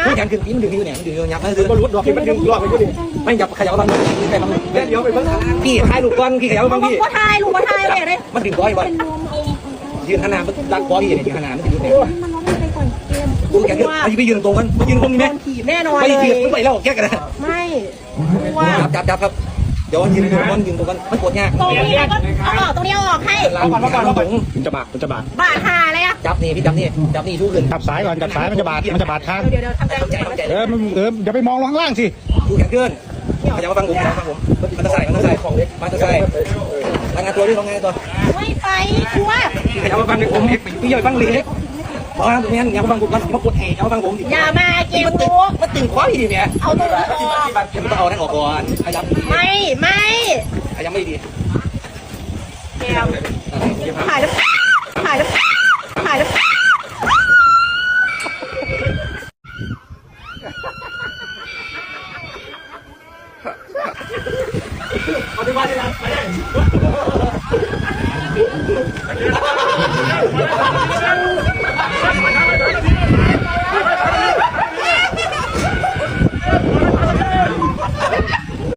ผู้แข่งขึ้นปีมันดึงอยู่เนี่ยมันดึงอยู่ยับนั่นคือ ก็รู้ดอกที่มันดึงรอบไปอยู่ดิ ไม่ยับขยับบางใครบาง เดี๋ยวไปเพิ่ง พี่ถ่ายลูกก้อนพี่ขยับบางพี่ ก็ทายลูกก็ทายเลยเลย มันดึงก้อยบ่ยืนขนาดมันดักก้อยอยู่เนี่ยขนาดมันดึงอยู่เนี่ย มันร้องไปก่อนเกม ผู้แข่งขึ้นไปยืนตรงกันยืนตรงนี้ไหม ถีบแน่นอน ไป เลย ถีบไปแล้วแก้กันนะ ไม่ว่า จับครับเดี๋ยวยืนตรงกันยืนตรงกันมันปวดยาก ตรงนี้แล้วก็เอาออกตรงนี้เอาออกให้ มันจะบาดมันจะบาด บาดหาเลยอ่ะ จับนี่พี่จับนี่ชูขึ้น จับสายก่อนจับสายมันจะบาดข้าง เดี๋ยวทำใจ อย่าไปมองลงข้างล่างสิ ผู้แข่งขึ้นขยับมาฟังผมมันจะใส่ของเล็กมันจะใส่ทำงานตัวด้วยทำงานตัว ไม่ไปชัวร์ ขยับมาฟังผมพี่ใหญ่ฟังเล็กบอกนะตรงนี้อย่ามาฟังผมมากดแห่อย่ามาฟังผม อย่ามาเกม มันตึง รู้ มันตึงคว้าพี่ดิเนี่ย เอาตัวนี้ออก มันต้องเอานั่นออกก่อนขยับ ไม่ ขยับไม่ดี เกมถ่ายแล้วถ่ายแล้วถ่ายแล้ว เอาที่บ้านเลยนะ